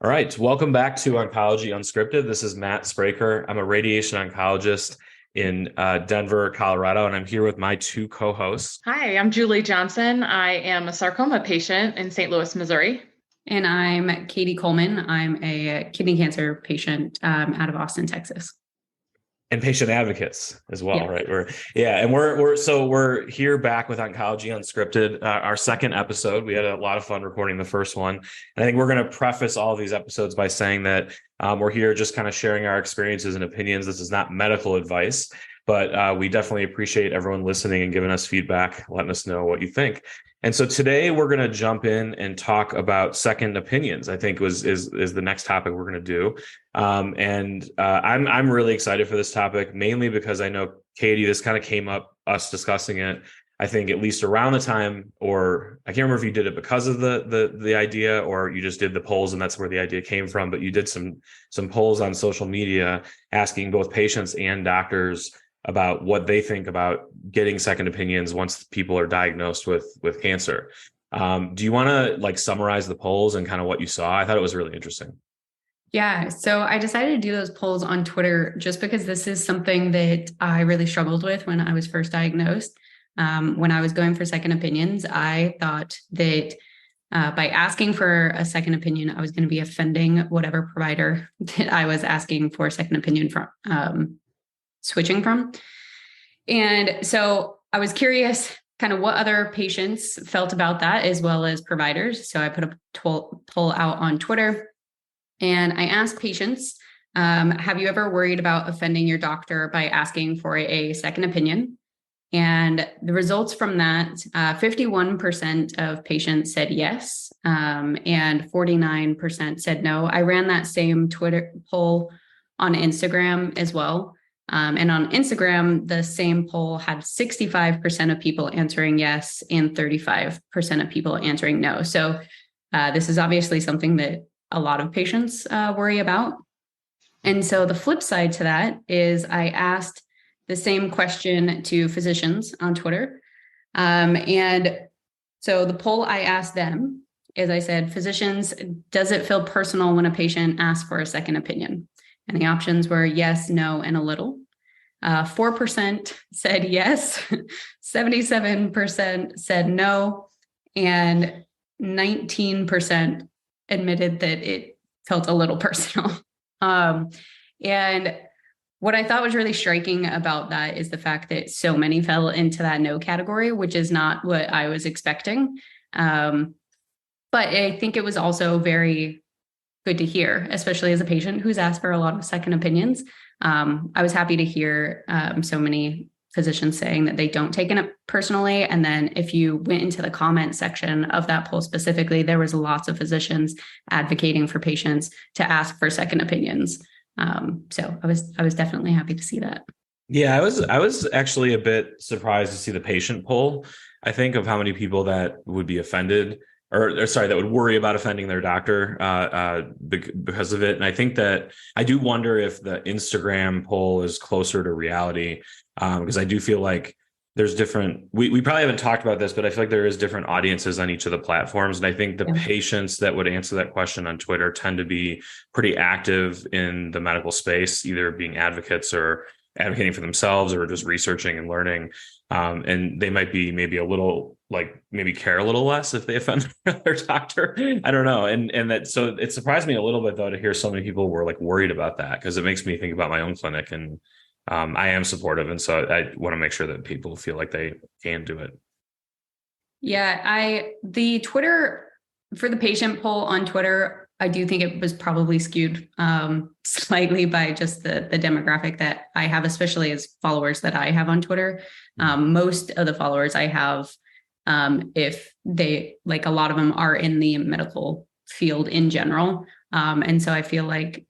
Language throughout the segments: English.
All right, welcome back to Oncology Unscripted. This is Matt Spraker. I'm a radiation oncologist in Denver, Colorado, and I'm here with my two co-hosts. Hi, I'm Julie Johnson. I am a sarcoma patient in St. Louis, Missouri. And I'm Katie Coleman. I'm a kidney cancer patient out of Austin, Texas. And patient advocates as well, Yes. right? We're here back with Oncology Unscripted, our second episode. We had a lot of fun recording the first one, and I think we're going to preface all of these episodes by saying that we're here just kind of sharing our experiences and opinions. This is not medical advice, but we definitely appreciate everyone listening and giving us feedback, letting us know what you think. And so today we're going to jump in and talk about second opinions. I think is the next topic we're going to do. I'm really excited for this topic, mainly because I know, Katie, this kind of came up, us discussing it, I think at least around the time, or I can't remember if you did it because of the idea or you just did the polls and that's where the idea came from, but you did some polls on social media asking both patients and doctors about what they think about getting second opinions once people are diagnosed with cancer. Do you want to summarize the polls and kind of what you saw? I thought it was really interesting. Yeah, so I decided to do those polls on Twitter just because this is something that I really struggled with when I was first diagnosed. When I was going for second opinions, I thought that by asking for a second opinion, I was going to be offending whatever provider that I was asking for a second opinion from, switching from. And so I was curious kind of what other patients felt about that as well as providers. So I put a poll out on Twitter and I asked patients, have you ever worried about offending your doctor by asking for a second opinion? And the results from that, 51% of patients said yes, and 49% said no. I ran that same Twitter poll on Instagram as well. And on Instagram, the same poll had 65% of people answering yes and 35% of people answering no. So this is obviously something that a lot of patients worry about. And so the flip side to that is I asked the same question to physicians on Twitter. And so the poll I asked them is I said, physicians, does it feel personal when a patient asks for a second opinion? And the options were yes, no, and a little. 4% said yes, 77% said no, and 19% admitted that it felt a little personal. And what I thought was really striking about that is the fact that so many fell into that no category, which is not what I was expecting. But I think it was also very good to hear, especially as a patient who's asked for a lot of second opinions. I was happy to hear so many physicians saying that they don't take it personally. And then if you went into the comment section of that poll specifically, there was lots of physicians advocating for patients to ask for second opinions. So I was definitely happy to see that. Yeah, I was actually a bit surprised to see the patient poll. I think of how many people that would be offended or sorry, that would worry about offending their doctor because of it. And I think that I do wonder if the Instagram poll is closer to reality because I do feel like there's different, we probably haven't talked about this, but I feel like there is different audiences on each of the platforms. And I think the patients that would answer that question on Twitter tend to be pretty active in the medical space, either being advocates or advocating for themselves or just researching and learning. And they might be maybe a little maybe care a little less if they offend their doctor. I don't know. And that, so it surprised me a little bit though, to hear so many people were worried about that because it makes me think about my own clinic and I am supportive. And so I want to make sure that people feel like they can do it. Yeah, the Twitter for the patient poll on Twitter, I do think it was probably skewed slightly by just the demographic that I have, especially as followers that I have on Twitter. Most of the followers I have, if they a lot of them are in the medical field in general. And so I feel like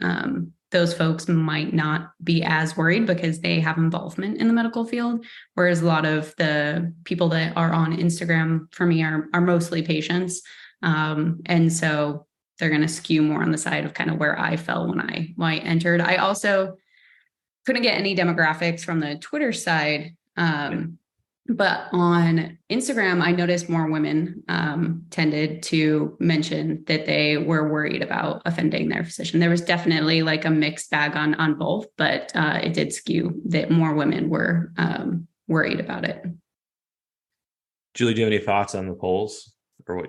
those folks might not be as worried because they have involvement in the medical field. Whereas a lot of the people that are on Instagram for me are mostly patients. And so they're going to skew more on the side of kind of where I fell when I entered. I also couldn't get any demographics from the Twitter side. But on Instagram, I noticed more women tended to mention that they were worried about offending their physician. There was definitely like a mixed bag on both, but it did skew that more women were worried about it. Julie, do you have any thoughts on the polls or what?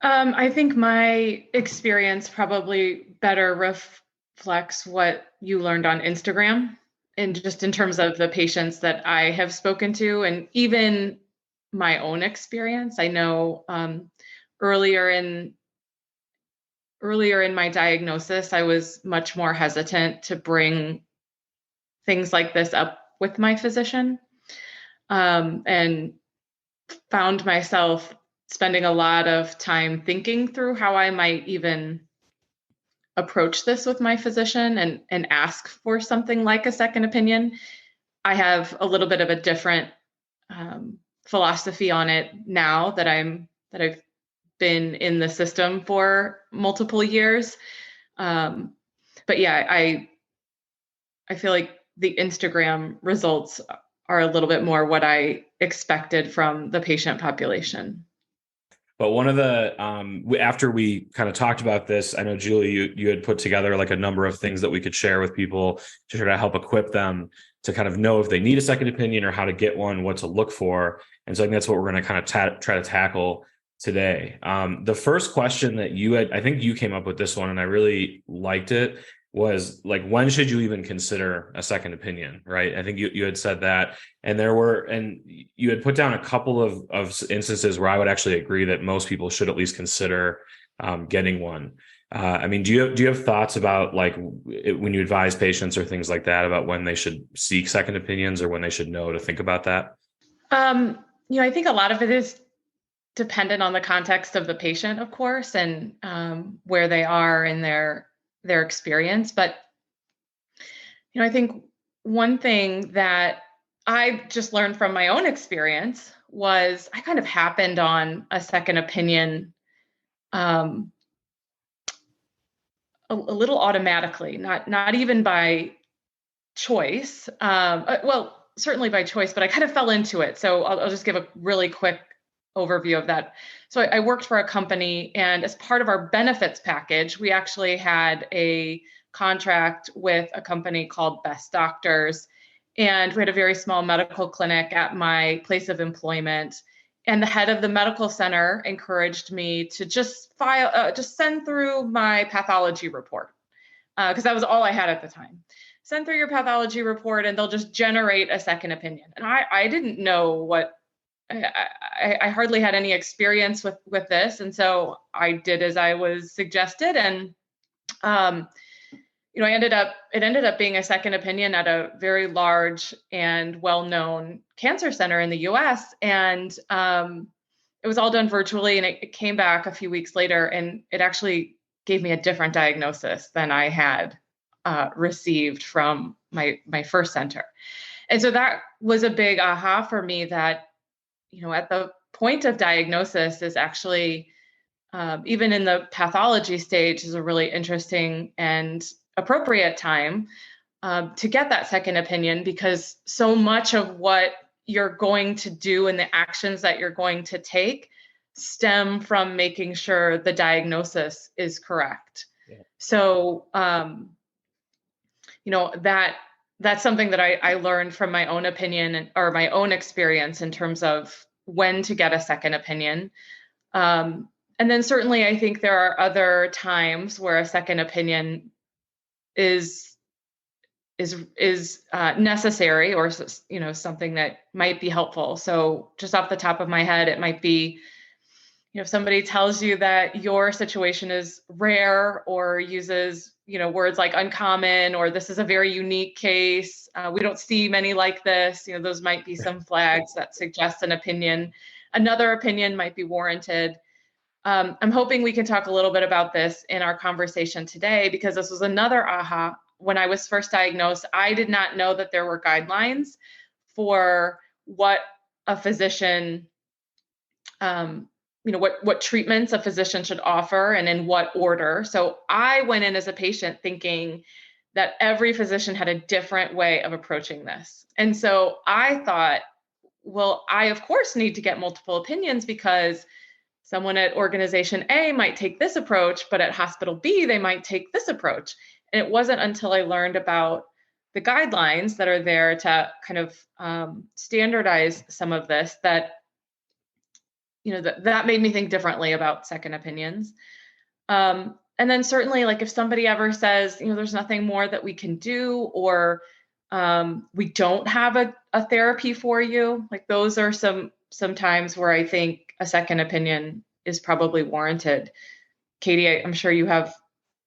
I think my experience probably better reflects what you learned on Instagram, and just in terms of the patients that I have spoken to, and even my own experience. I know earlier in my diagnosis, I was much more hesitant to bring things like this up with my physician, and found myself spending a lot of time thinking through how I might even approach this with my physician and ask for something like a second opinion. I have a little bit of a different philosophy on it now that I've been in the system for multiple years. But yeah, I feel like the Instagram results are a little bit more what I expected from the patient population. But one of the after we kind of talked about this, I know Julie, you had put together like a number of things that we could share with people to try to help equip them to kind of know if they need a second opinion or how to get one, what to look for. And so I think that's what we're going to kind of try to tackle today. The first question that you had, I think you came up with this one, and I really liked it, was like, when should you even consider a second opinion, right? I think you had said that, and you had put down a couple of instances where I would actually agree that most people should at least consider getting one. I mean, do you have thoughts about like when you advise patients or things like that about when they should seek second opinions or when they should know to think about that? I think a lot of it is dependent on the context of the patient, of course, and where they are in their experience. But I think one thing that I just learned from my own experience was I kind of happened on a second opinion a little automatically, not even by choice. Well, certainly by choice, but I kind of fell into it. So I'll just give a really quick overview of that. So I worked for a company, and as part of our benefits package, we actually had a contract with a company called Best Doctors. And we had a very small medical clinic at my place of employment. And the head of the medical center encouraged me to just send through my pathology report, because that was all I had at the time. Send through your pathology report and they'll just generate a second opinion. And I didn't know what, I hardly had any experience with this. And so I did as I was suggested. And, it ended up being a second opinion at a very large and well-known cancer center in the US. And it was all done virtually, and it came back a few weeks later, and it actually gave me a different diagnosis than I had received from my first center. And so that was a big aha for me that, at the point of diagnosis is actually, even in the pathology stage, is a really interesting and appropriate time to get that second opinion, because so much of what you're going to do and the actions that you're going to take stem from making sure the diagnosis is correct. Yeah. So, that's something that I learned from my own opinion or my own experience in terms of when to get a second opinion. And then certainly I think there are other times where a second opinion is necessary, or something that might be helpful. So just off the top of my head, it might be, if somebody tells you that your situation is rare, or uses words like uncommon, or this is a very unique case, we don't see many like this, those might be some flags that suggest an opinion. Another opinion might be warranted. I'm hoping we can talk a little bit about this in our conversation today, because this was another aha. When I was first diagnosed, I did not know that there were guidelines for what a physician, what treatments a physician should offer and in what order. So I went in as a patient thinking that every physician had a different way of approaching this. And so I thought well, I of course need to get multiple opinions because someone at organization A might take this approach, but at hospital B, they might take this approach. And it wasn't until I learned about the guidelines that are there to kind of standardize some of this that, that made me think differently about second opinions. And then certainly, like, if somebody ever says, there's nothing more that we can do, or we don't have a therapy for you, like, those are some times where I think a second opinion is probably warranted. Katie, I'm sure you have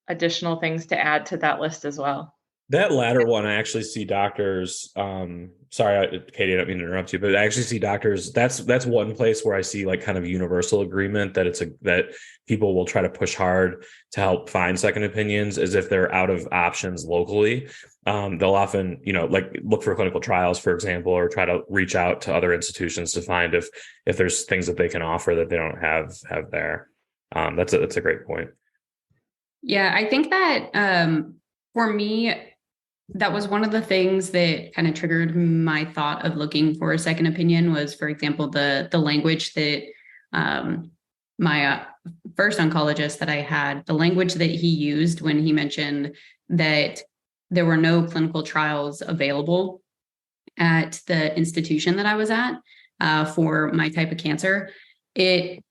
additional things to add to that list as well. That latter one, I actually see doctors. Sorry, Katie, I don't mean to interrupt you, but I actually see doctors. That's one place where I see like kind of universal agreement that that people will try to push hard to help find second opinions, as if they're out of options locally. They'll often, like look for clinical trials, for example, or try to reach out to other institutions to find if there's things that they can offer that they don't have there. That's a great point. Yeah, I think that for me, that was one of the things that kind of triggered my thought of looking for a second opinion was, for example, the language that my first oncologist that I had, the language that he used when he mentioned that there were no clinical trials available at the institution that I was at for my type of cancer. It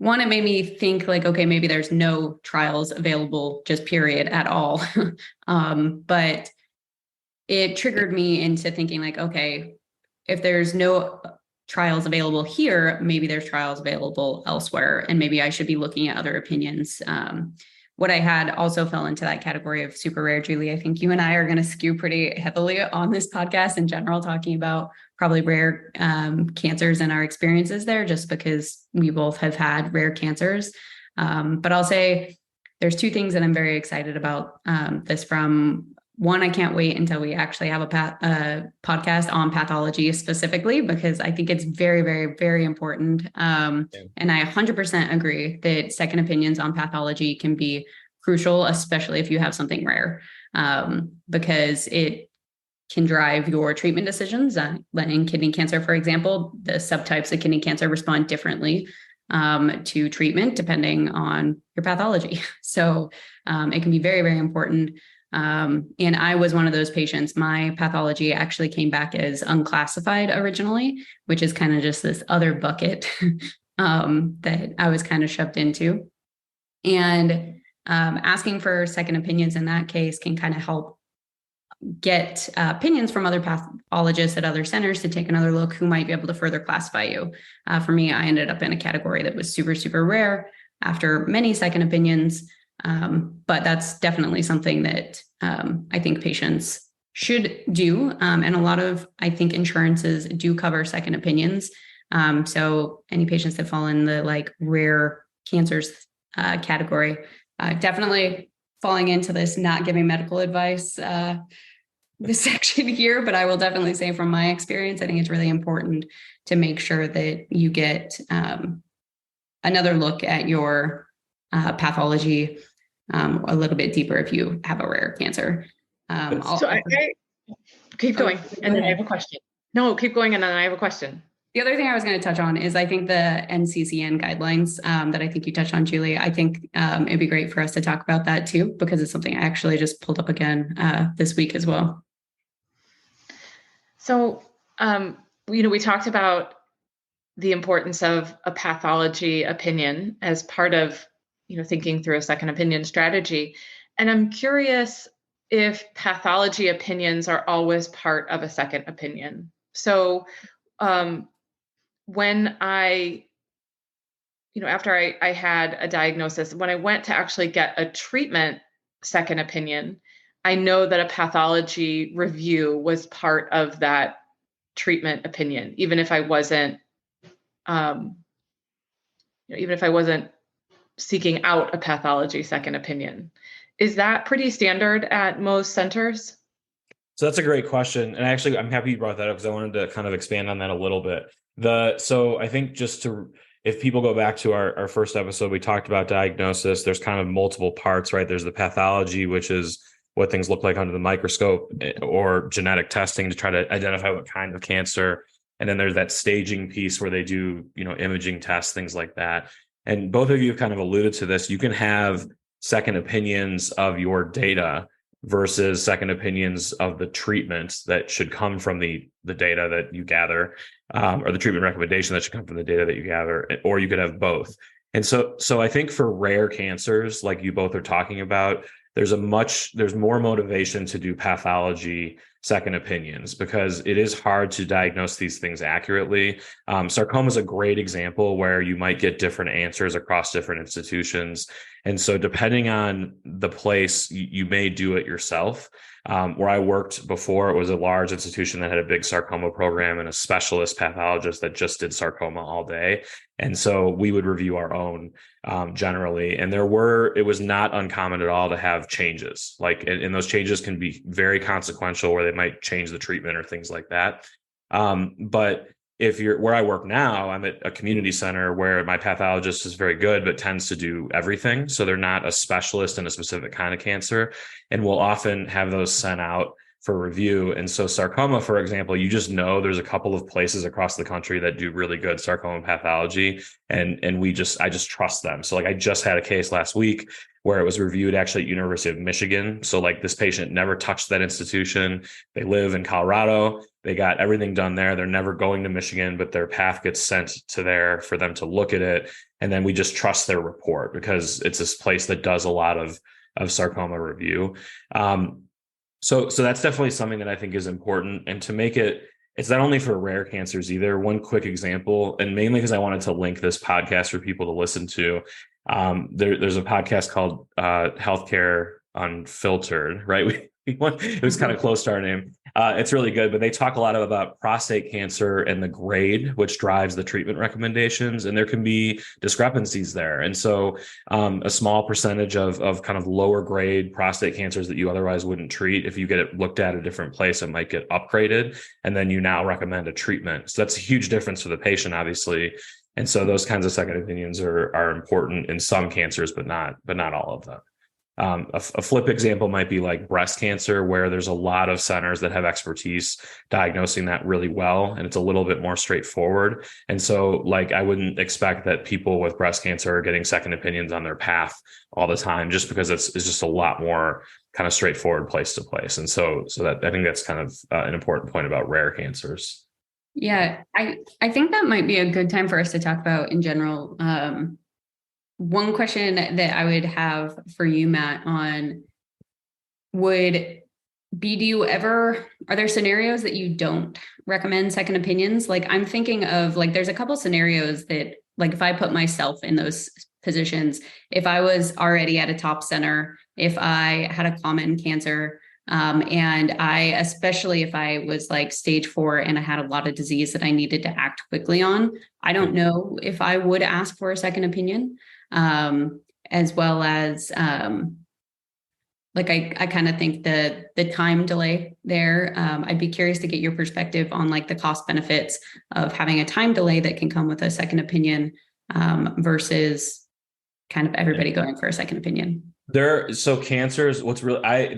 made me think like, okay, maybe there's no trials available, just period at all. But it triggered me into thinking like, okay, if there's no trials available here, maybe there's trials available elsewhere, and maybe I should be looking at other opinions. What I had also fell into that category of super rare. Julie, I think you and I are going to skew pretty heavily on this podcast in general, talking about probably rare cancers and our experiences there, just because we both have had rare cancers. But I'll say there's two things that I'm very excited about this from. One, I can't wait until we actually have a podcast on pathology specifically, because I think it's very, very, very important. And I 100% agree that second opinions on pathology can be crucial, especially if you have something rare, because it can drive your treatment decisions. In kidney cancer, for example, the subtypes of kidney cancer respond differently to treatment depending on your pathology. So it can be very, very important. And I was one of those patients. My pathology actually came back as unclassified originally, which is kind of just this other bucket that I was kind of shoved into. And asking for second opinions in that case can kind of help get opinions from other pathologists at other centers to take another look who might be able to further classify you. For me, I ended up in a category that was super, super rare after many second opinions. But that's definitely something that I think patients should do. And a lot of, I think, insurances do cover second opinions. So any patients that fall in the like rare cancers category, definitely falling into this not giving medical advice this section here, but I will definitely say from my experience, I think it's really important to make sure that you get another look at your pathology a little bit deeper if you have a rare cancer. I keep going, and then I have a question. No, keep going, and then I have a question. The other thing I was going to touch on is I think the NCCN guidelines that I think you touched on, Julie. I think it'd be great for us to talk about that too, because it's something I actually just pulled up again this week as well. So, we talked about the importance of a pathology opinion as part of, thinking through a second opinion strategy. And I'm curious if pathology opinions are always part of a second opinion. So when I, after I had a diagnosis, when I went to actually get a treatment second opinion, I know that a pathology review was part of that treatment opinion, even if I wasn't seeking out a pathology second opinion. Is that pretty standard at most centers? So that's a great question. And actually, I'm happy you brought that up because I wanted to kind of expand on that a little bit. So I think if people go back to our first episode, we talked about diagnosis. There's kind of multiple parts, right? There's the pathology, which is what things look like under the microscope, or genetic testing to try to identify what kind of cancer. And then there's that staging piece where they do, imaging tests, things like that. And both of you have kind of alluded to this. You can have second opinions of your data versus second opinions of the treatments that should come from the data that you gather, or the treatment recommendation that should come from the data that you gather, or you could have both. And so I think for rare cancers, like you both are talking about, there's more motivation to do pathology second opinions because it is hard to diagnose these things accurately. Sarcoma is a great example where you might get different answers across different institutions. And so depending on the place, you may do it yourself. Where I worked before, it was a large institution that had a big sarcoma program and a specialist pathologist that just did sarcoma all day. And so we would review our own generally. And it was not uncommon at all to have changes. And those changes can be very consequential where they might change the treatment or things like that. But where I work now, I'm at a community center where my pathologist is very good, but tends to do everything. So they're not a specialist in a specific kind of cancer. And we'll often have those sent out for review. And so sarcoma, for example, you just know there's a couple of places across the country that do really good sarcoma pathology. And I just trust them. So I just had a case last week where it was reviewed actually at University of Michigan. So this patient never touched that institution. They live in Colorado. They got everything done there. They're never going to Michigan, but their path gets sent to there for them to look at it. And then we just trust their report because it's this place that does a lot of sarcoma review. So that's definitely something that I think is important. And to make it's not only for rare cancers either. One quick example, and mainly because I wanted to link this podcast for people to listen to. There's a podcast called Healthcare Unfiltered, right? It was kind of close to our name. It's really good, but they talk a lot about prostate cancer and the grade, which drives the treatment recommendations. And there can be discrepancies there. And so a small percentage of kind of lower grade prostate cancers that you otherwise wouldn't treat, if you get it looked at a different place, it might get upgraded. And then you now recommend a treatment. So that's a huge difference for the patient, obviously. And so those kinds of second opinions are important in some cancers, but not all of them. A flip example might be like breast cancer, where there's a lot of centers that have expertise diagnosing that really well, and it's a little bit more straightforward. And so I wouldn't expect that people with breast cancer are getting second opinions on their path all the time, just because it's just a lot more kind of straightforward place to place. And so that I think that's kind of an important point about rare cancers. Yeah, I think that might be a good time for us to talk about in general. One question that I would have for you, Matt, are there scenarios that you don't recommend second opinions? I'm thinking of there's a couple scenarios that if I put myself in those positions, if I was already at a top center, if I had a common cancer, and especially if I was stage 4 and I had a lot of disease that I needed to act quickly on, I don't know if I would ask for a second opinion. As well as, I kind of think the time delay there. I'd be curious to get your perspective on the cost benefits of having a time delay that can come with a second opinion, versus kind of everybody going for a second opinion. Cancers, I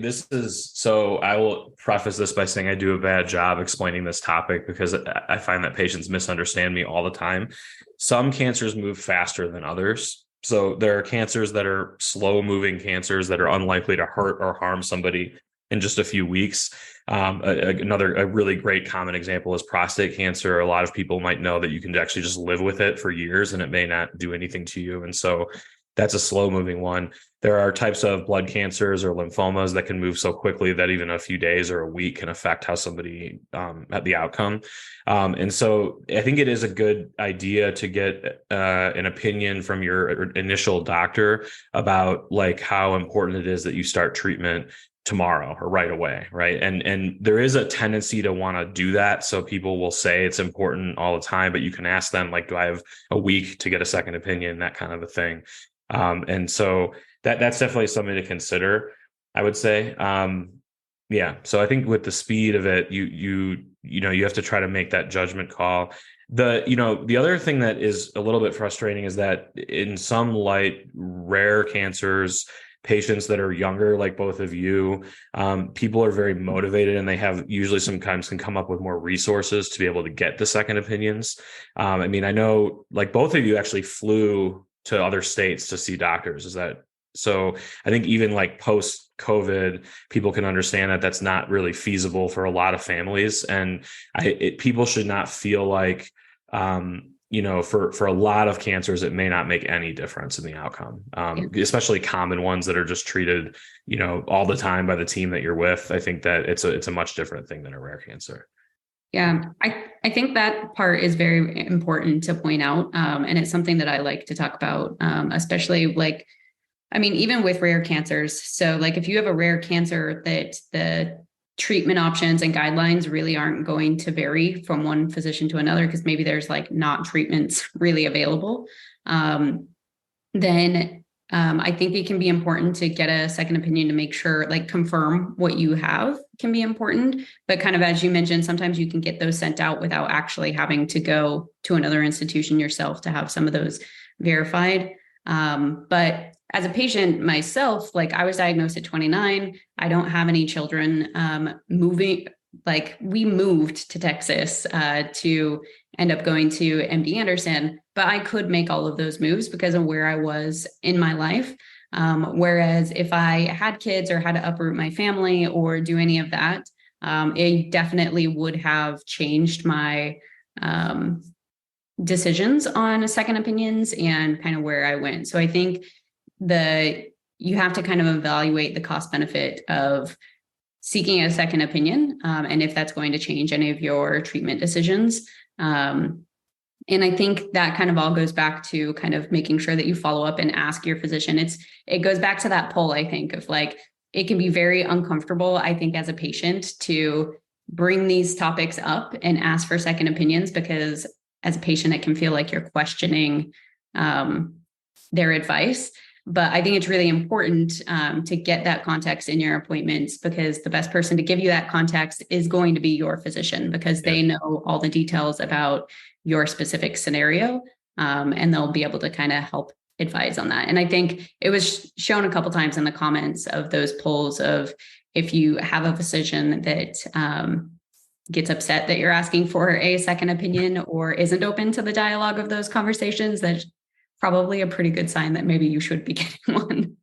will preface this by saying I do a bad job explaining this topic because I find that patients misunderstand me all the time. Some cancers move faster than others. So there are cancers that are slow moving cancers that are unlikely to hurt or harm somebody in just a few weeks. A really great common example is prostate cancer. A lot of people might know that you can actually just live with it for years and it may not do anything to you. And so that's a slow moving one. There are types of blood cancers or lymphomas that can move so quickly that even a few days or a week can affect how somebody had the outcome. And so I think it is a good idea to get an opinion from your initial doctor about how important it is that you start treatment tomorrow or right away, right? And there is a tendency to want to do that. So people will say it's important all the time, but you can ask them, do I have a week to get a second opinion, that kind of a thing. And so that's definitely something to consider, I would say. So I think with the speed of it, you have to try to make that judgment call. The other thing that is a little bit frustrating is that in some rare cancers, patients that are younger, like both of you, people are very motivated, and they have usually sometimes can come up with more resources to be able to get the second opinions. I mean, I know like both of you actually flew to other states to see doctors. Is that so? I think even like post COVID, people can understand that that's not really feasible for a lot of families, and people should not feel like, for a lot of cancers, it may not make any difference in the outcome, especially common ones that are just treated, all the time by the team that you're with. I think that it's a much different thing than a rare cancer. Yeah, I think that part is very important to point out. And it's something that I like to talk about, especially like, I mean, even with rare cancers. So like if you have a rare cancer, that the treatment options and guidelines really aren't going to vary from one physician to another, because maybe there's like not treatments really available. Then I think it can be important to get a second opinion to make sure, like confirm what you have can be important. But kind of as you mentioned, sometimes you can get those sent out without actually having to go to another institution yourself to have some of those verified. But as a patient myself, like I was diagnosed at 29. I don't have any children. We moved to Texas to end up going to MD Anderson, but I could make all of those moves because of where I was in my life. Whereas if I had kids or had to uproot my family or do any of that, it definitely would have changed my decisions on second opinions and kind of where I went. So I think you have to kind of evaluate the cost benefit of seeking a second opinion, and if that's going to change any of your treatment decisions. And I think that kind of all goes back to kind of making sure that you follow up and ask your physician. It goes back to that poll, I think, of like, it can be very uncomfortable, I think, as a patient to bring these topics up and ask for second opinions, because as a patient, it can feel like you're questioning their advice. But I think it's really important to get that context in your appointments, because the best person to give you that context is going to be your physician, because they know all the details about your specific scenario, and they'll be able to kind of help advise on that. And I think it was shown a couple of times in the comments of those polls of, if you have a physician that gets upset that you're asking for a second opinion or isn't open to the dialogue of those conversations, that's probably a pretty good sign that maybe you should be getting one.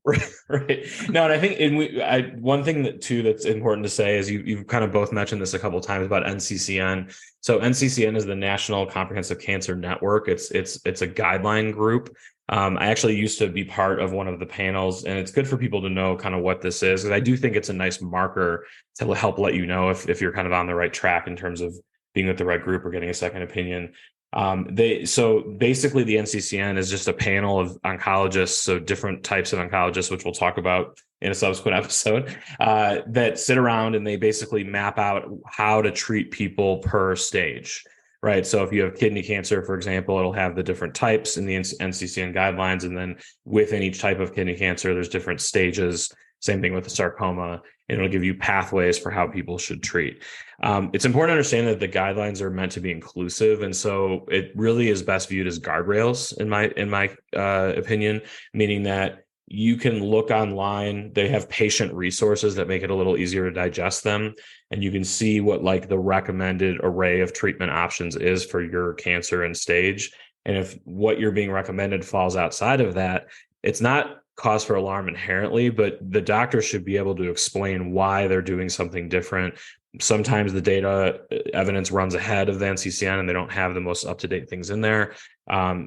Right. No, and I think one thing that's important to say is you've kind of both mentioned this a couple of times about NCCN. So NCCN is the National Comprehensive Cancer Network. It's a guideline group. I actually used to be part of one of the panels, and it's good for people to know kind of what this is, because I do think it's a nice marker to help let you know if you're kind of on the right track in terms of being with the right group or getting a second opinion. So basically the NCCN is just a panel of oncologists, so different types of oncologists, which we'll talk about in a subsequent episode, that sit around and they basically map out how to treat people per stage, right? So if you have kidney cancer, for example, it'll have the different types in the NCCN guidelines, and then within each type of kidney cancer, there's different stages. Same thing with the sarcoma, and it'll give you pathways for how people should treat. It's important to understand that the guidelines are meant to be inclusive, and so it really is best viewed as guardrails, in my opinion, meaning that you can look online. They have patient resources that make it a little easier to digest them, and you can see what like the recommended array of treatment options is for your cancer and stage. And if what you're being recommended falls outside of that, it's not cause for alarm inherently, but the doctor should be able to explain why they're doing something different. Sometimes the data evidence runs ahead of the NCCN and they don't have the most up-to-date things in there.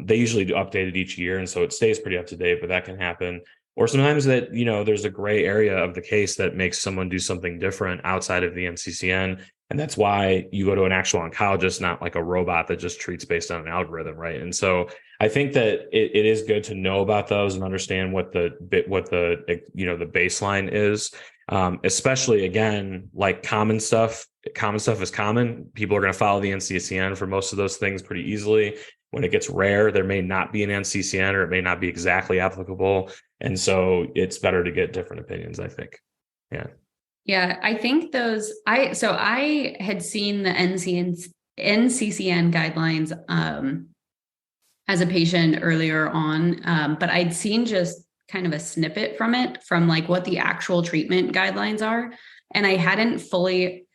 They usually do update it each year, and so it stays pretty up to date, but that can happen. Or sometimes that, there's a gray area of the case that makes someone do something different outside of the NCCN. And that's why you go to an actual oncologist, not like a robot that just treats based on an algorithm, right? And so I think that it is good to know about those and understand what the baseline is, especially again, like common stuff. Common stuff is common. People are going to follow the NCCN for most of those things pretty easily. When it gets rare, there may not be an NCCN, or it may not be exactly applicable. And so it's better to get different opinions, I think. Yeah. Yeah, I think I had seen the NCCN guidelines as a patient earlier on, but I'd seen just kind of a snippet from it, from like what the actual treatment guidelines are. And I hadn't fully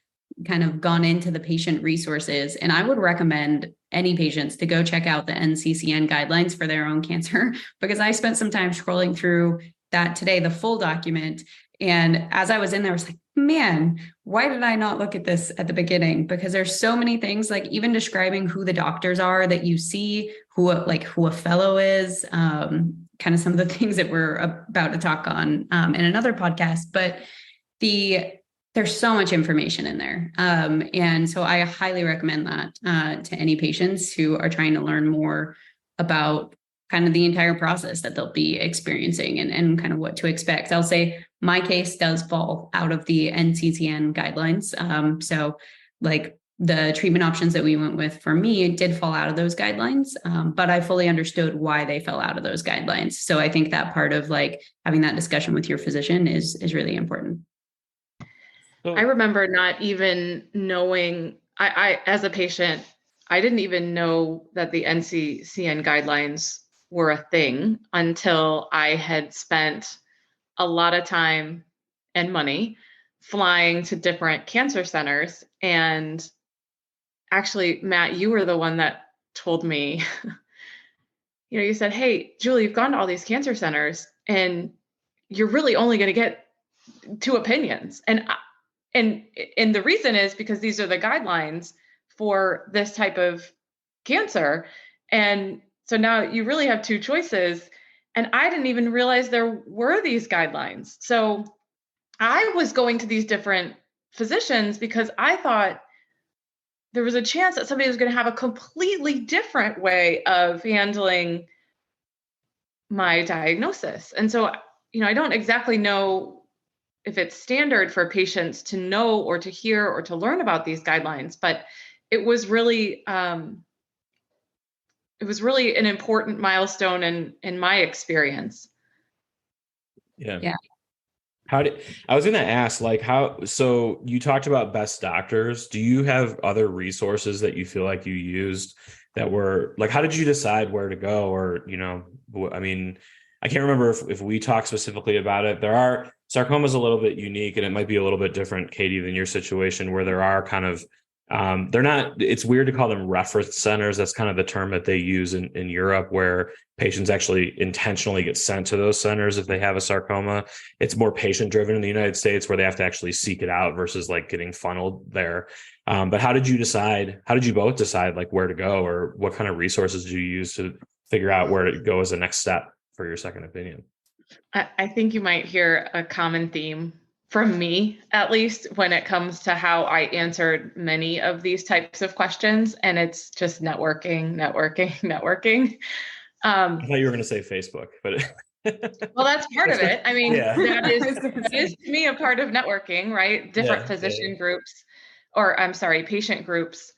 kind of gone into the patient resources. And I would recommend any patients to go check out the NCCN guidelines for their own cancer, because I spent some time scrolling through that today, the full document. And as I was in there, I was like, man, why did I not look at this at the beginning? Because there's so many things, like even describing who the doctors are that you see, who a fellow is, kind of some of the things that we're about to talk on in another podcast. But there's so much information in there. And so I highly recommend that to any patients who are trying to learn more about kind of the entire process that they'll be experiencing and kind of what to expect. I'll say my case does fall out of the NCCN guidelines. So like the treatment options that we went with for me, it did fall out of those guidelines, but I fully understood why they fell out of those guidelines. So I think that part of like having that discussion with your physician is really important. I remember not even knowing, I as a patient, I didn't even know that the NCCN guidelines were a thing until I had spent a lot of time and money flying to different cancer centers. And actually, Matt, you were the one that told me, you said, hey, Julie, you've gone to all these cancer centers and you're really only going to get two opinions. And the reason is because these are the guidelines for this type of cancer. And so now you really have two choices. And I didn't even realize there were these guidelines. So I was going to these different physicians because I thought there was a chance that somebody was going to have a completely different way of handling my diagnosis. And so, I don't exactly know if it's standard for patients to know or to hear or to learn about these guidelines, but it was really an important milestone in my experience. Yeah. I was going to ask, like, so you talked about best doctors. Do you have other resources that you feel like you used that were like, how did you decide where to go? Or, I mean, I can't remember if we talked specifically about it. Sarcoma is a little bit unique, and it might be a little bit different, Katie, than your situation, where there are kind of, it's weird to call them reference centers. That's kind of the term that they use in Europe, where patients actually intentionally get sent to those centers if they have a sarcoma. It's more patient driven in the United States, where they have to actually seek it out versus like getting funneled there. But how did you both decide like where to go, or what kind of resources did you use to figure out where to go as the next step for your second opinion? I think you might hear a common theme from me, at least when it comes to how I answered many of these types of questions. And it's just networking. I thought you were going to say Facebook, but well, that's part of it. I mean, Yeah. that is to me a part of networking, right? Different physician groups, or I'm sorry, patient groups.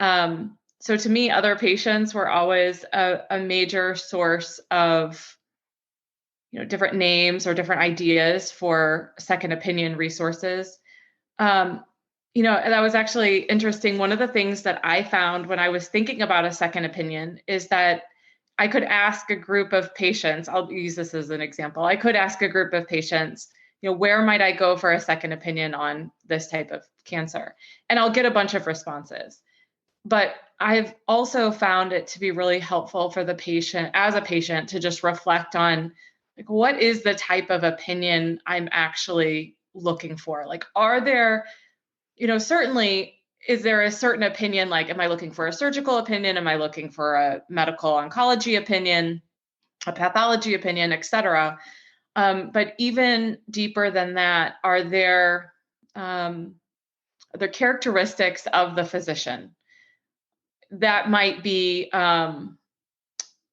So to me, other patients were always a major source of different names or different ideas for second opinion resources. And that was actually interesting. One of the things that I found when I was thinking about a second opinion is that I could ask a group of patients, I'll use this as an example. I could ask a group of patients, where might I go for a second opinion on this type of cancer? And I'll get a bunch of responses. But I've also found it to be really helpful for the patient, as a patient, to just reflect on, like, what is the type of opinion I'm actually looking for? Like, are there, certainly, is there a certain opinion? Like, am I looking for a surgical opinion? Am I looking for a medical oncology opinion, a pathology opinion, et cetera? But even deeper than that, are there the characteristics of the physician? That might be,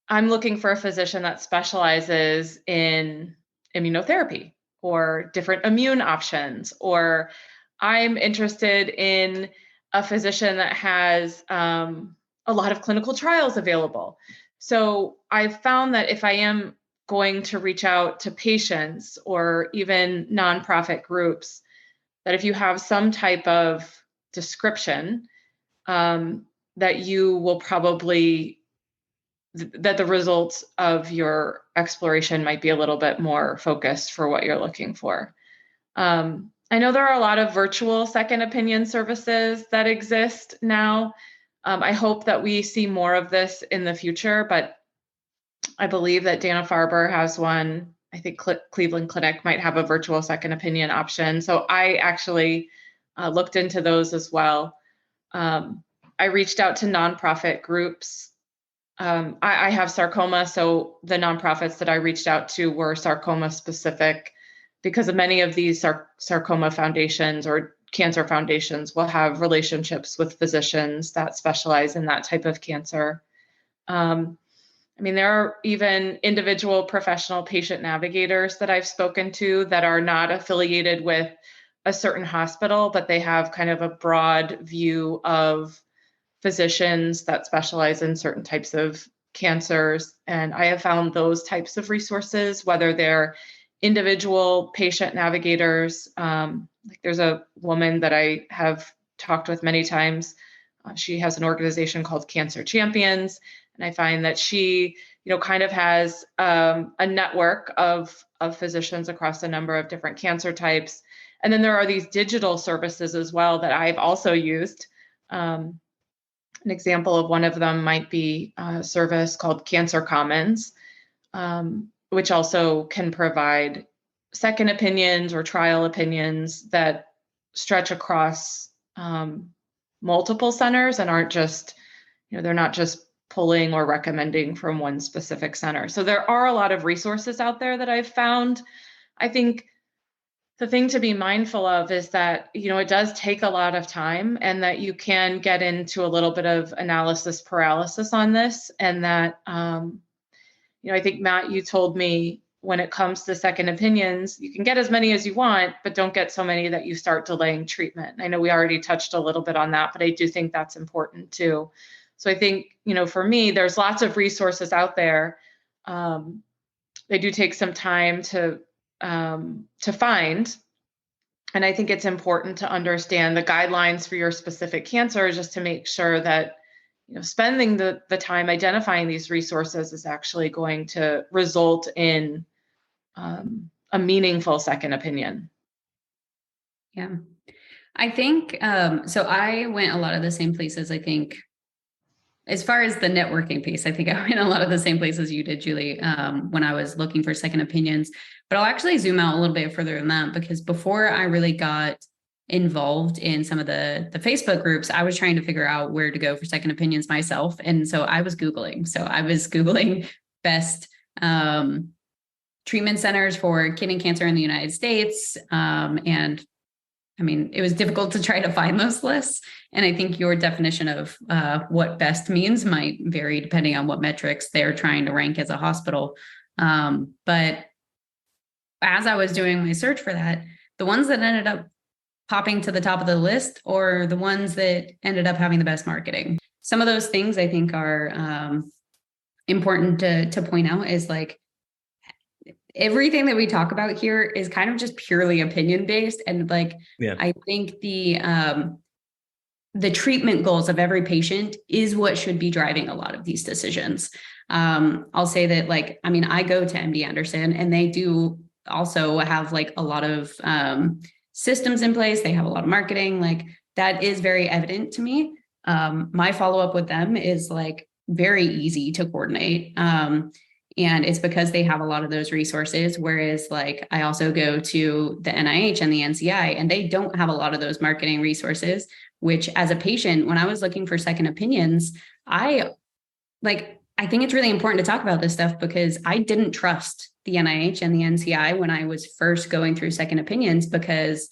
I'm looking for a physician that specializes in immunotherapy or different immune options, or I'm interested in a physician that has a lot of clinical trials available. So I've found that if I am going to reach out to patients or even nonprofit groups, that if you have some type of description, that you will probably that the results of your exploration might be a little bit more focused for what you're looking for. I know there are a lot of virtual second opinion services that exist now. I hope that we see more of this in the future, but I believe that Dana-Farber has one. I think Cleveland Clinic might have a virtual second opinion option. So I actually looked into those as well. I reached out to nonprofit groups. I have sarcoma, so the nonprofits that I reached out to were sarcoma specific, because of many of these sarcoma foundations or cancer foundations will have relationships with physicians that specialize in that type of cancer. I mean, there are even individual professional patient navigators that I've spoken to that are not affiliated with a certain hospital, but they have kind of a broad view of physicians that specialize in certain types of cancers. And I have found those types of resources, whether they're individual patient navigators. Like there's a woman that I have talked with many times. She has an organization called Cancer Champions. And I find that she, kind of has a network of physicians across a number of different cancer types. And then there are these digital services as well that I've also used. An example of one of them might be a service called Cancer Commons, which also can provide second opinions or trial opinions that stretch across multiple centers and aren't just, they're not just pulling or recommending from one specific center. So there are a lot of resources out there that I've found. I think the thing to be mindful of is that, it does take a lot of time, and that you can get into a little bit of analysis paralysis on this. And that, I think, Matt, you told me when it comes to second opinions, you can get as many as you want, but don't get so many that you start delaying treatment. I know we already touched a little bit on that, but I do think that's important too. So I think, for me, there's lots of resources out there. They do take some time to find. And I think it's important to understand the guidelines for your specific cancer, just to make sure that, spending the time identifying these resources is actually going to result in a meaningful second opinion. Yeah. I think, so I went a lot of the same places, I think. As far as the networking piece, I think I went a lot of the same places you did, Julie, when I was looking for second opinions. But I'll actually zoom out a little bit further than that, because before I really got involved in some of the Facebook groups, I was trying to figure out where to go for second opinions myself. And so I was Googling. So I was Googling best treatment centers for kidney cancer in the United States. And I mean, it was difficult to try to find those lists. And I think your definition of what best means might vary depending on what metrics they're trying to rank as a hospital. But as I was doing my search for that, the ones that ended up popping to the top of the list, or the ones that ended up having the best marketing. Some of those things I think are important to point out is like, everything that we talk about here is kind of just purely opinion based. And like, yeah. I think the treatment goals of every patient is what should be driving a lot of these decisions. I'll say that, like, I mean, I go to MD Anderson, and they do also have like a lot of systems in place. They have a lot of marketing, like that is very evident to me. My follow-up with them is like very easy to coordinate. And it's because they have a lot of those resources. Whereas like I also go to the NIH and the NCI, and they don't have a lot of those marketing resources, which as a patient, when I was looking for second opinions, I think it's really important to talk about this stuff, because I didn't trust the NIH and the NCI when I was first going through second opinions, because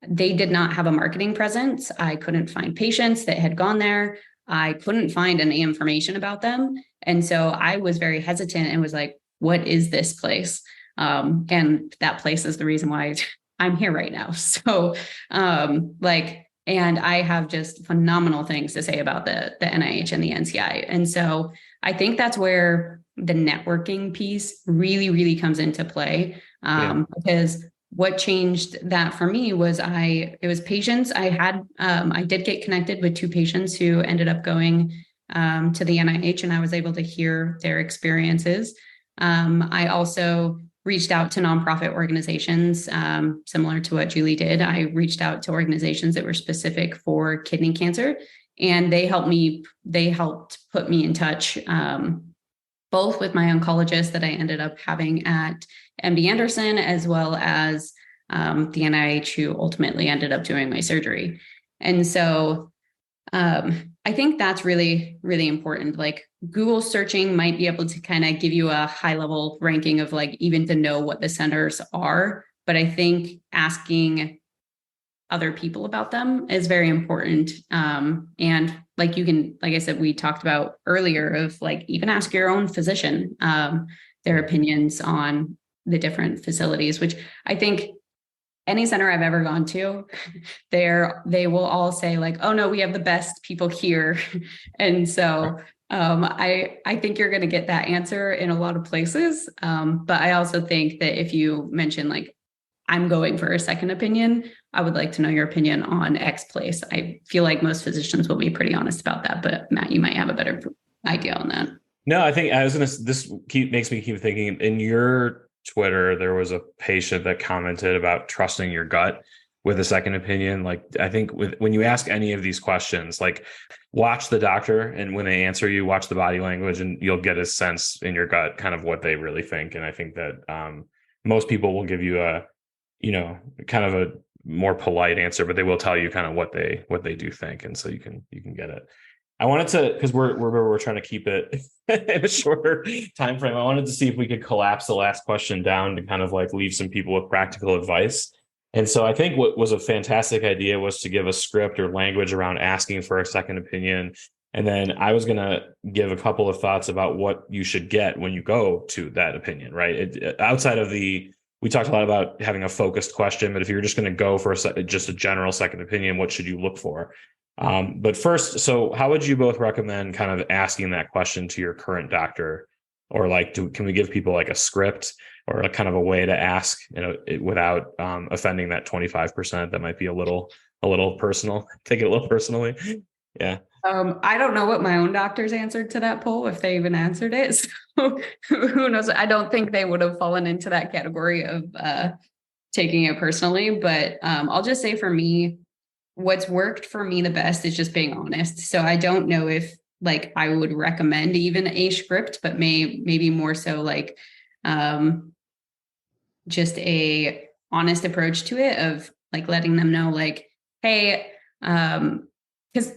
they did not have a marketing presence. I couldn't find patients that had gone there. I couldn't find any information about them. And so I was very hesitant and was like, what is this place? And that place is the reason why I'm here right now. So and I have just phenomenal things to say about the NIH and the NCI. And so I think that's where the networking piece really, really comes into play. Because what changed that for me was it was patients. I did get connected with two patients who ended up going to the NIH, and I was able to hear their experiences. I also reached out to nonprofit organizations, similar to what Julie did. I reached out to organizations that were specific for kidney cancer, and they helped put me in touch, both with my oncologist that I ended up having at MD Anderson, as well as the NIH, who ultimately ended up doing my surgery. And so I think that's really, really important. Like Google searching might be able to kind of give you a high level ranking of like even to know what the centers are. But I think asking other people about them is very important. And like like I said, we talked about earlier of like even ask your own physician their opinions on the different facilities, which I think any center I've ever gone to, they will all say like, oh no, we have the best people here. And so I think you're going to get that answer in a lot of places. But I also think that if you mention like, I'm going for a second opinion, I would like to know your opinion on X place. I feel like most physicians will be pretty honest about that, but Matt, you might have a better idea on that. No, I think this makes me keep thinking in your Twitter, there was a patient that commented about trusting your gut with a second opinion. Like, I think when you ask any of these questions, like watch the doctor, and when they answer you, watch the body language, and you'll get a sense in your gut kind of what they really think. And I think that most people will give you a, kind of a more polite answer, but they will tell you kind of what they do think. And so you can get it. I wanted to, because we're trying to keep it in a shorter time frame. I wanted to see if we could collapse the last question down to kind of like leave some people with practical advice. And so I think what was a fantastic idea was to give a script or language around asking for a second opinion. And then I was going to give a couple of thoughts about what you should get when you go to that opinion, right? Outside of we talked a lot about having a focused question, but if you're just going to go for just a general second opinion, what should you look for? But first, so how would you both recommend kind of asking that question to your current doctor? Or like, can we give people like a script or a kind of a way to ask, without offending that 25% that might be a little personal, take it a little personally? Yeah. I don't know what my own doctors answered to that poll, if they even answered it. So who knows? I don't think they would have fallen into that category of taking it personally. But I'll just say for me, what's worked for me the best is just being honest. So I don't know if like I would recommend even a script, but maybe more so like just a honest approach to it of like letting them know like, hey, because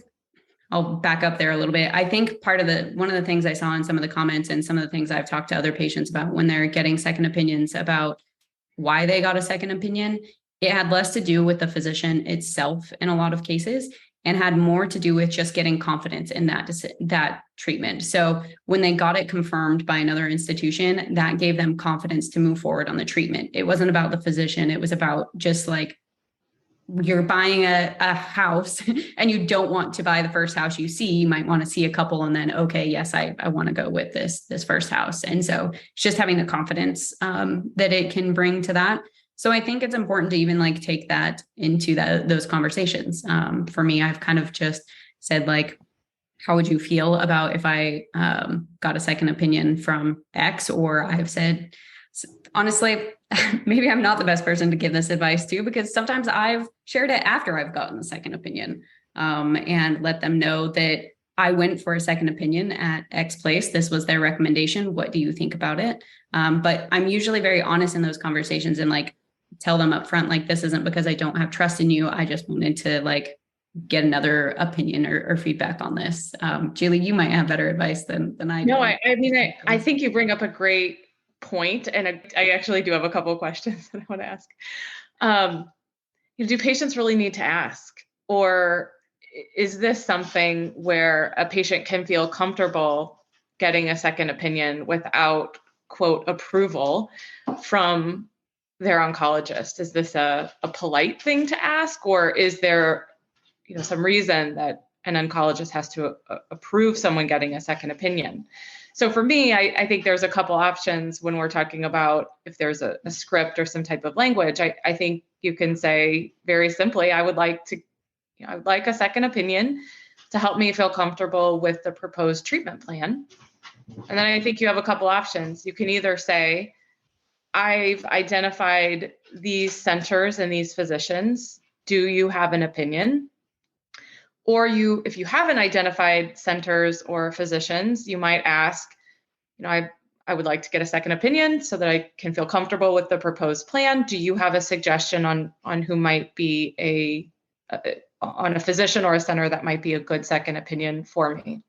I'll back up there a little bit. I think one of the things I saw in some of the comments and some of the things I've talked to other patients about when they're getting second opinions about why they got a second opinion, it had less to do with the physician itself in a lot of cases and had more to do with just getting confidence in that treatment. So when they got it confirmed by another institution, that gave them confidence to move forward on the treatment. It wasn't about the physician. It was about just like, you're buying a house and you don't want to buy the first house you see. You might want to see a couple and then, okay, yes, I want to go with this first house. And so it's just having the confidence that it can bring to that. So I think it's important to even like take that into those conversations. For me, I've kind of just said like, how would you feel about if I got a second opinion from X? Or I've said, honestly, maybe I'm not the best person to give this advice to, because sometimes I've shared it after I've gotten the second opinion and let them know that I went for a second opinion at X place. This was their recommendation. What do you think about it? But I'm usually very honest in those conversations and like tell them up front, like, this isn't because I don't have trust in you. I just wanted to like get another opinion or feedback on this. Julie, you might have better advice than I do. No, I mean, I think you bring up a great point, and I actually do have a couple of questions that I want to ask. Do patients really need to ask, or is this something where a patient can feel comfortable getting a second opinion without, quote, approval from their oncologist? Is this a polite thing to ask, or is there some reason that an oncologist has to approve someone getting a second opinion? So for me, I think there's a couple options when we're talking about if there's a script or some type of language. I think you can say very simply, I would like a second opinion to help me feel comfortable with the proposed treatment plan. And then I think you have a couple options. You can either say, I've identified these centers and these physicians. Do you have an opinion? Or if you haven't identified centers or physicians, you might ask, I would like to get a second opinion so that I can feel comfortable with the proposed plan. Do you have a suggestion on who might be on a physician or a center that might be a good second opinion for me?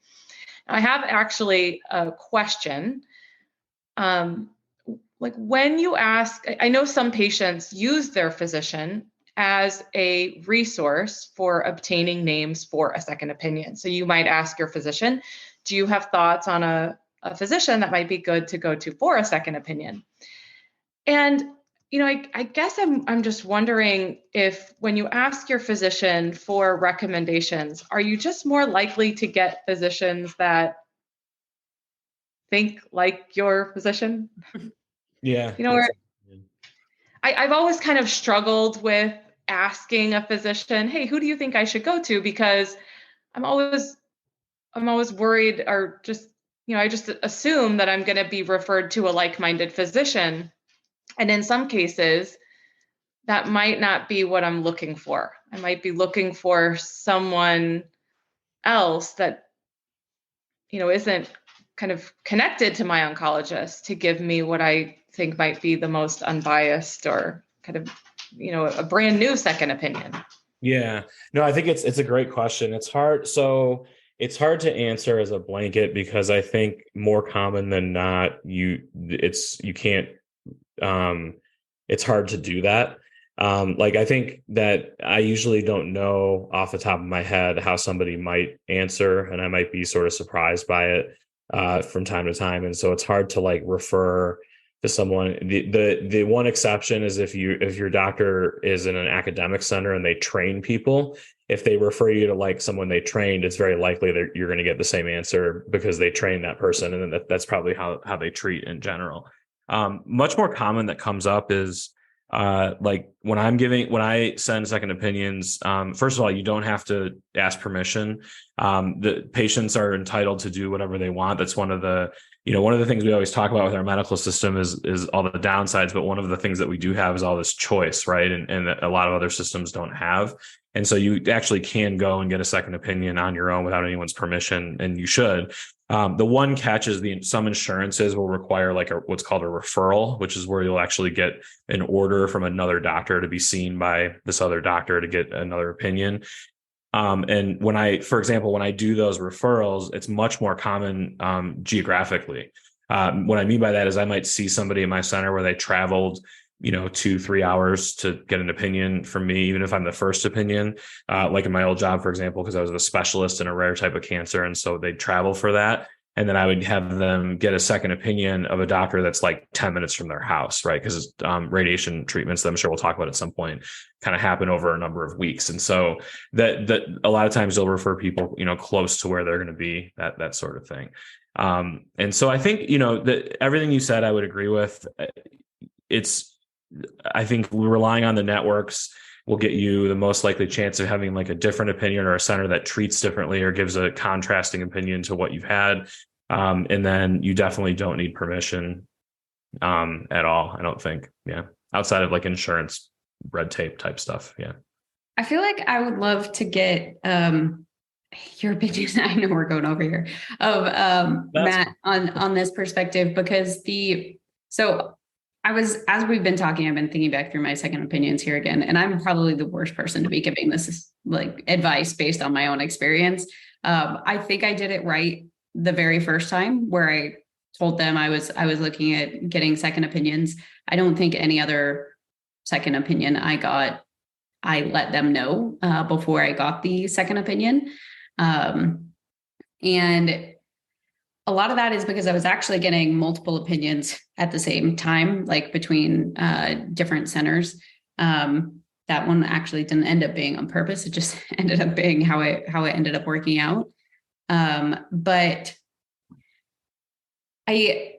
I have actually a question. Like when you ask, I know some patients use their physician as a resource for obtaining names for a second opinion. So you might ask your physician, do you have thoughts on a physician that might be good to go to for a second opinion? And I guess I'm just wondering if when you ask your physician for recommendations, are you just more likely to get physicians that think like your physician? Yeah. I've always kind of struggled with asking a physician, hey, who do you think I should go to? Because I'm always worried, or just, I just assume that I'm going to be referred to a like-minded physician. And in some cases, that might not be what I'm looking for. I might be looking for someone else that, isn't kind of connected to my oncologist to give me what I think might be the most unbiased or kind of, a brand new second opinion. Yeah, no, I think it's a great question. It's hard. So it's hard to answer as a blanket because I think more common than not, it's hard to do that. Like I think that I usually don't know off the top of my head how somebody might answer, and I might be sort of surprised by it from time to time. And so it's hard to like refer to someone. The one exception is if your doctor is in an academic center and they train people. If they refer you to like someone they trained, it's very likely that you're going to get the same answer because they trained that person, and then that's probably how they treat in general. Much more common that comes up is like when I send second opinions, first of all, you don't have to ask permission. The patients are entitled to do whatever they want. That's one of the things we always talk about with our medical system is all the downsides, but one of the things that we do have is all this choice, right? And that a lot of other systems don't have. And so you actually can go and get a second opinion on your own without anyone's permission, and you should. The one catch is some insurances will require like what's called a referral, which is where you'll actually get an order from another doctor to be seen by this other doctor to get another opinion. And for example, when I do those referrals, it's much more common geographically. What I mean by that is I might see somebody in my center where they traveled 2-3 hours to get an opinion from me, even if I'm the first opinion, like in my old job, for example, because I was a specialist in a rare type of cancer. And so they'd travel for that. And then I would have them get a second opinion of a doctor that's like 10 minutes from their house, right? Because radiation treatments that I'm sure we'll talk about at some point kind of happen over a number of weeks. And so that a lot of times they'll refer people, close to where they're going to be, that sort of thing. And so I think, that everything you said, I would agree with. I think relying on the networks will get you the most likely chance of having like a different opinion or a center that treats differently or gives a contrasting opinion to what you've had. And then you definitely don't need permission at all, I don't think. Yeah. Outside of like insurance, red tape type stuff. Yeah. I feel like I would love to get your opinion. I know we're going over here of Matt on this perspective, because as we've been talking, I've been thinking back through my second opinions here again, and I'm probably the worst person to be giving this like advice based on my own experience. I think I did it right the very first time where I told them I was looking at getting second opinions. I don't think any other second opinion I got, I let them know before I got the second opinion. And a lot of that is because I was actually getting multiple opinions at the same time, like between different centers. That one actually didn't end up being on purpose. It just ended up being how it ended up working out. But I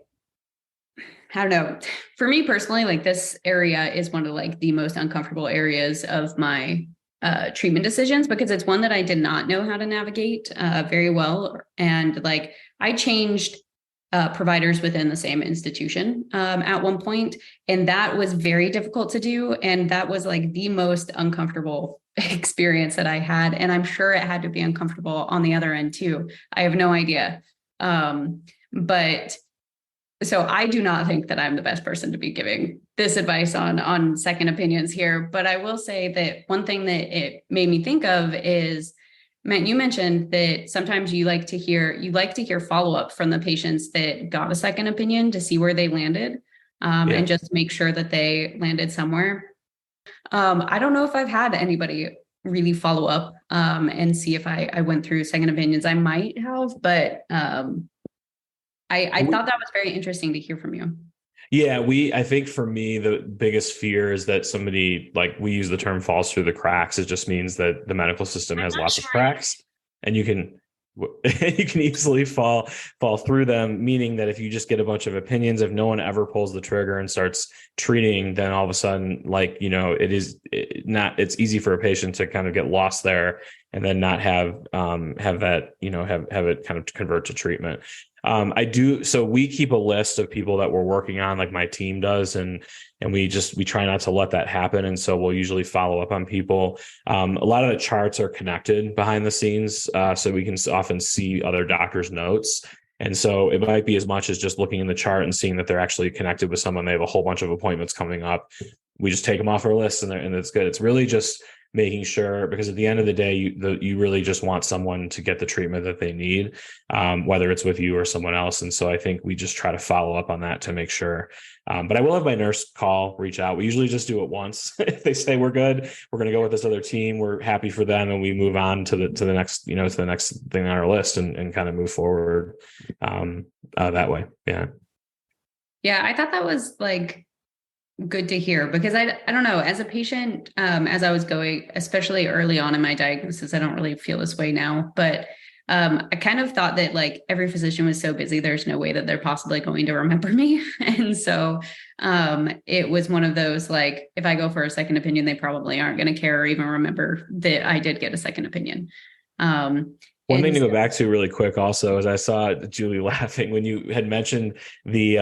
don't know. For me personally, like this area is one of like the most uncomfortable areas of my treatment decisions, because it's one that I did not know how to navigate very well. And like I changed providers within the same institution at one point, and that was very difficult to do. And that was like the most uncomfortable experience that I had. And I'm sure it had to be uncomfortable on the other end too. I have no idea. But so I do not think that I'm the best person to be giving this advice on second opinions here. But I will say that one thing that it made me think of is, Matt, you mentioned that sometimes you like to hear follow-up from the patients that got a second opinion to see where they landed, and just make sure that they landed somewhere. I don't know if I've had anybody really follow up and see if I went through second opinions. I might have, but I thought that was very interesting to hear from you. Yeah, I think for me, the biggest fear is that somebody, like we use the term falls through the cracks. It just means that the medical system has lots of cracks and you can easily fall through them, meaning that if you just get a bunch of opinions, if no one ever pulls the trigger and starts treating, then all of a sudden, like, it's easy for a patient to kind of get lost there and then not have that, have it kind of convert to treatment. So we keep a list of people that we're working on, like my team does, and we try not to let that happen. And so we'll usually follow up on people. A lot of the charts are connected behind the scenes, so we can often see other doctors' notes. And so it might be as much as just looking in the chart and seeing that they're actually connected with someone. They have a whole bunch of appointments coming up. We just take them off our list, and it's good. It's really just making sure, because at the end of the day, you really just want someone to get the treatment that they need, whether it's with you or someone else. And so I think we just try to follow up on that to make sure. But I will have my nurse reach out. We usually just do it once. If they say we're good, we're going to go with this other team, we're happy for them, and we move on to the next, to the next thing on our list and kind of move forward that way. Yeah. Yeah, I thought that was like good to hear, because I don't know, as a patient, as I was going, especially early on in my diagnosis, I don't really feel this way now, but I kind of thought that like every physician was so busy, there's no way that they're possibly going to remember me. And so it was one of those, like, if I go for a second opinion, they probably aren't going to care or even remember that I did get a second opinion. One thing to go back to really quick also is I saw Julie laughing when you had mentioned the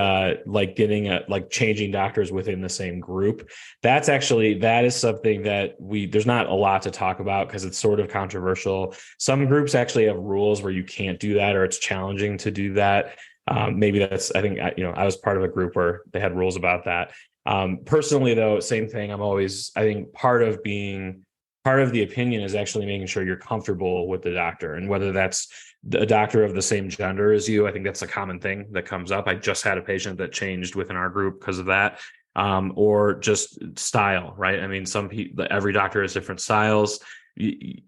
changing doctors within the same group. That is something that there's not a lot to talk about because it's sort of controversial. Some groups actually have rules where you can't do that, or it's challenging to do that. I was part of a group where they had rules about that. Personally though, same thing. I think part of the opinion is actually making sure you're comfortable with the doctor, and whether that's a doctor of the same gender as you. I think that's a common thing that comes up. I just had a patient that changed within our group because of that, or just style, right? I mean, every doctor has different styles.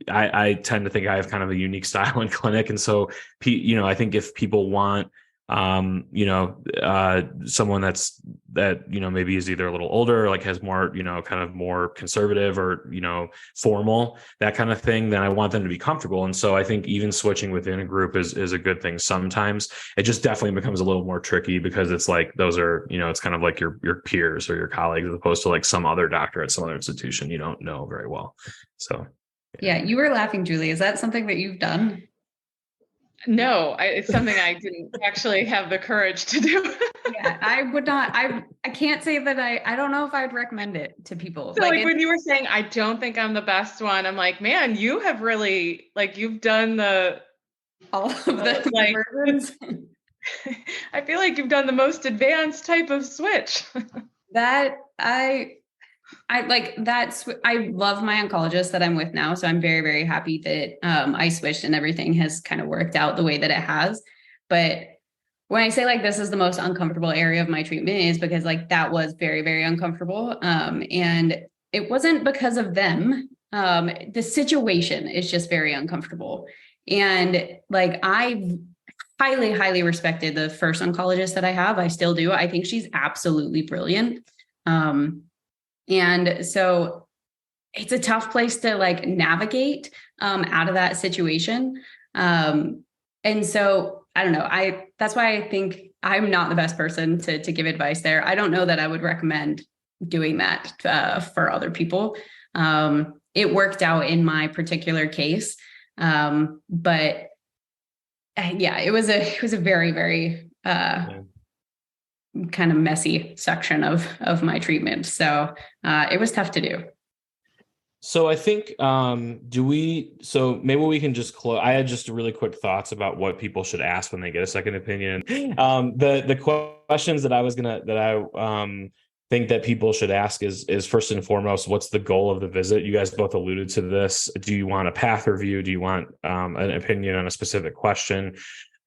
I tend to think I have kind of a unique style in clinic. And so, I think if people want, someone that maybe is either a little older, or like has more, kind of more conservative or, formal, that kind of thing, then I want them to be comfortable. And so I think even switching within a group is a good thing. Sometimes it just definitely becomes a little more tricky because it's like, those are, it's kind of like your peers or your colleagues, as opposed to like some other doctor at some other institution you don't know very well. So. Yeah. You were laughing, Julie. Is that something that you've done? No, it's something I didn't actually have the courage to do. Yeah, I would not. I can't say that I don't know if I'd recommend it to people. So like when you were saying, I don't think I'm the best one, I'm like, man, you have really, like, you've done all of the versions. I feel like you've done the most advanced type of switch. I like that. I love my oncologist that I'm with now. So I'm very, very happy that I switched and everything has kind of worked out the way that it has. But when I say like, this is the most uncomfortable area of my treatment, is because like, that was very, very uncomfortable. And it wasn't because of them. The situation is just very uncomfortable. And like, I highly, highly respected the first oncologist that I have. I still do. I think she's absolutely brilliant. And so it's a tough place to like navigate out of that situation. And so I don't know. That's why I think I'm not the best person to give advice there. I don't know that I would recommend doing that for other people. It worked out in my particular case. But yeah, it was a very, very kind of messy section of my treatment. So it was tough to do. So I think so maybe we can just close. I had just really quick thoughts about what people should ask when they get a second opinion. The questions that I think that people should ask is first and foremost, what's the goal of the visit? You guys both alluded to this. Do you want a path review? Do you want an opinion on a specific question?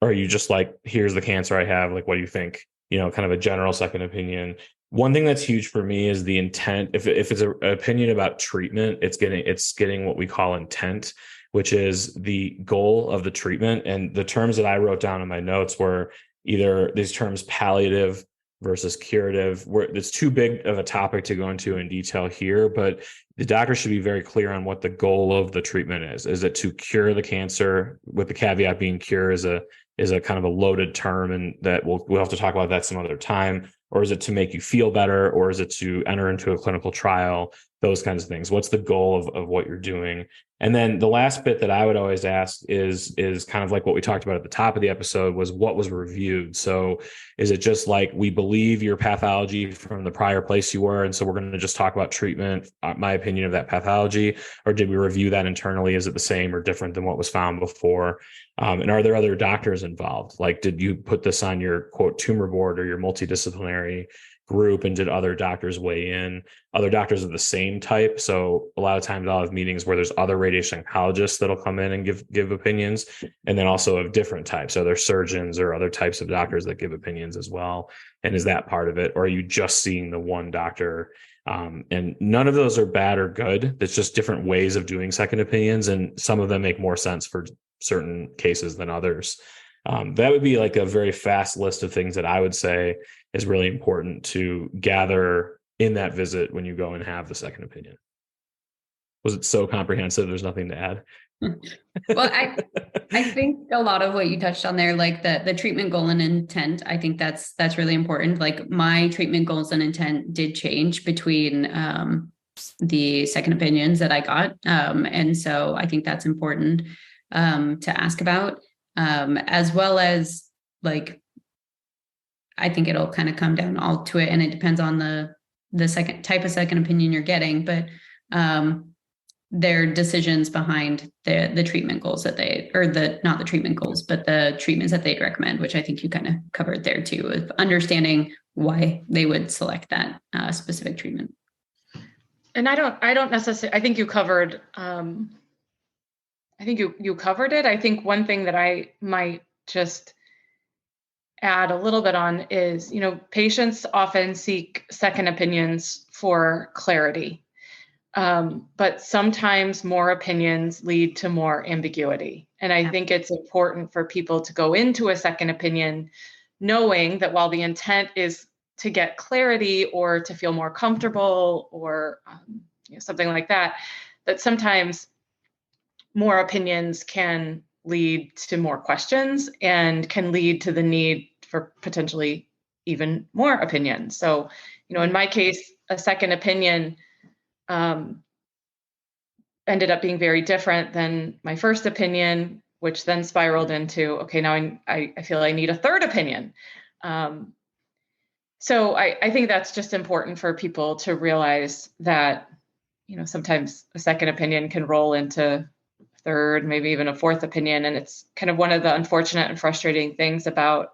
Or are you just like, here's the cancer I have, like, what do you think? Kind of a general second opinion. One thing that's huge for me is the intent. If it's an opinion about treatment, it's getting what we call intent, which is the goal of the treatment. And the terms that I wrote down in my notes were either these terms palliative versus curative. It's too big of a topic to go into in detail here, but the doctor should be very clear on what the goal of the treatment is. Is it to cure the cancer, with the caveat being cure is a kind of a loaded term, and that we'll have to talk about that some other time. Or is it to make you feel better? Or is it to enter into a clinical trial? Those kinds of things. What's the goal of what you're doing? And then the last bit that I would always ask is kind of like what we talked about at the top of the episode, was what was reviewed. So is it just like, we believe your pathology from the prior place you were, and so we're going to just talk about treatment, my opinion of that pathology? Or did we review that internally? Is it the same or different than what was found before? And are there other doctors involved? Like, did you put this on your quote tumor board or your multidisciplinary group, and did other doctors weigh in? Other doctors of the same type. So a lot of times I'll have meetings where there's other radiation oncologists that'll come in and give opinions, and then also of different types. So there's surgeons or other types of doctors that give opinions as well. And is that part of it? Or are you just seeing the one doctor? And none of those are bad or good. It's just different ways of doing second opinions, and some of them make more sense for certain cases than others. That would be like a very fast list of things that I would say is really important to gather in that visit when you go and have the second opinion. Was it so comprehensive? There's nothing to add. Well, I think a lot of what you touched on there, like the treatment goal and intent, I think that's really important. Like, my treatment goals and intent did change between the second opinions that I got. And so I think that's important to ask about, as well as, like, I think it'll kind of come down all to it, and it depends on the second type of second opinion you're getting, but their decisions behind the treatment goals that not the treatment goals, but the treatments that they'd recommend, which I think you kind of covered there too, of understanding why they would select that specific treatment. And I don't necessarily, I think you covered, you covered it. I think one thing that I might just add a little bit on is, patients often seek second opinions for clarity. But sometimes more opinions lead to more ambiguity. And I think it's important for people to go into a second opinion knowing that while the intent is to get clarity or to feel more comfortable or something like that, that sometimes more opinions can lead to more questions and can lead to the need for potentially even more opinions. So, in my case, a second opinion ended up being very different than my first opinion, which then spiraled into, okay, now I feel I need a third opinion. So I think that's just important for people to realize that, sometimes a second opinion can roll into third, maybe even a fourth opinion. And it's kind of one of the unfortunate and frustrating things about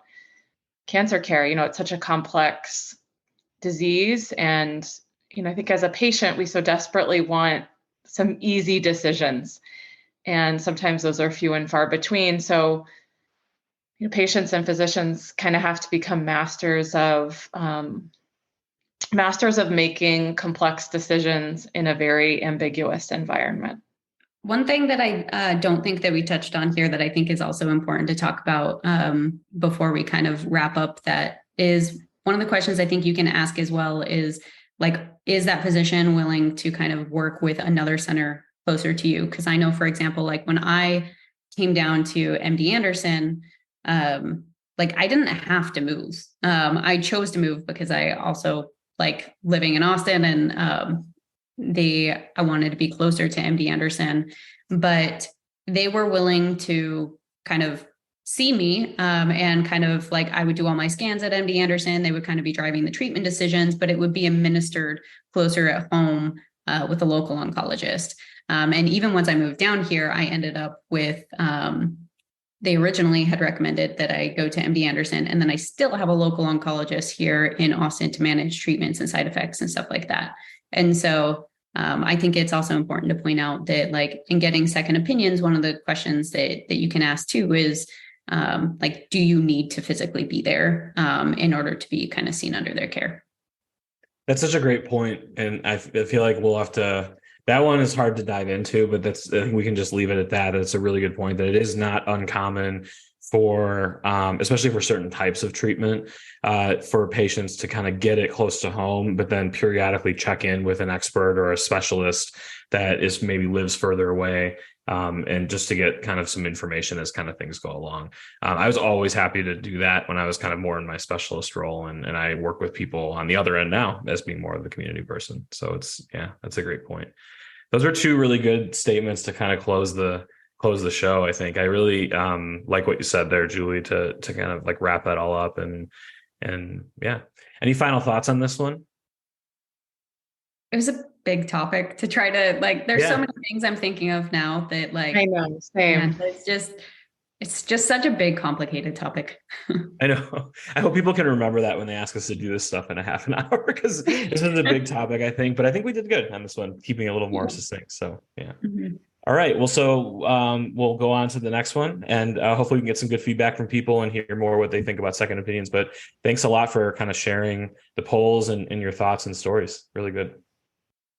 cancer care. It's such a complex disease. And, I think as a patient, we so desperately want some easy decisions. And sometimes those are few and far between. So, patients and physicians kind of have to become masters of making complex decisions in a very ambiguous environment. One thing that I don't think that we touched on here that I think is also important to talk about before we kind of wrap up, that is one of the questions I think you can ask as well is, like, is that physician willing to kind of work with another center closer to you? Because I know, for example, like when I came down to MD Anderson, like I didn't have to move. I chose to move because I also like living in Austin and I wanted to be closer to MD Anderson, but they were willing to kind of see me, and kind of like I would do all my scans at MD Anderson. They would kind of be driving the treatment decisions, but it would be administered closer at home, with a local oncologist. And even once I moved down here, I ended up with, they originally had recommended that I go to MD Anderson, and then I still have a local oncologist here in Austin to manage treatments and side effects and stuff like that. And so I think it's also important to point out that, like, in getting second opinions, one of the questions that you can ask too is, like, do you need to physically be there in order to be kind of seen under their care? That's such a great point, and I feel like we'll have to. That one is hard to dive into, but I think we can just leave it at that. It's a really good point that it is not uncommon for, especially for certain types of treatment, for patients to kind of get it close to home, but then periodically check in with an expert or a specialist that is maybe lives further away, and just to get kind of some information as kind of things go along. I was always happy to do that when I was kind of more in my specialist role, and I work with people on the other end now as being more of the community person. So that's a great point. Those are two really good statements to kind of close the show. I think I really like what you said there, Julie, to kind of like wrap that all up, and yeah. Any final thoughts on this one? It was a big topic to try to, like, there's so many things I'm thinking of now that, like, I know, same. man, it's just such a big, complicated topic. I know. I hope people can remember that when they ask us to do this stuff in a half an hour, because this is a big topic, I think. But I think we did good on this one, keeping it a little more succinct. So yeah. Mm-hmm. All right. Well, so we'll go on to the next one, and hopefully we can get some good feedback from people and hear more what they think about second opinions. But thanks a lot for kind of sharing the polls and your thoughts and stories. Really good.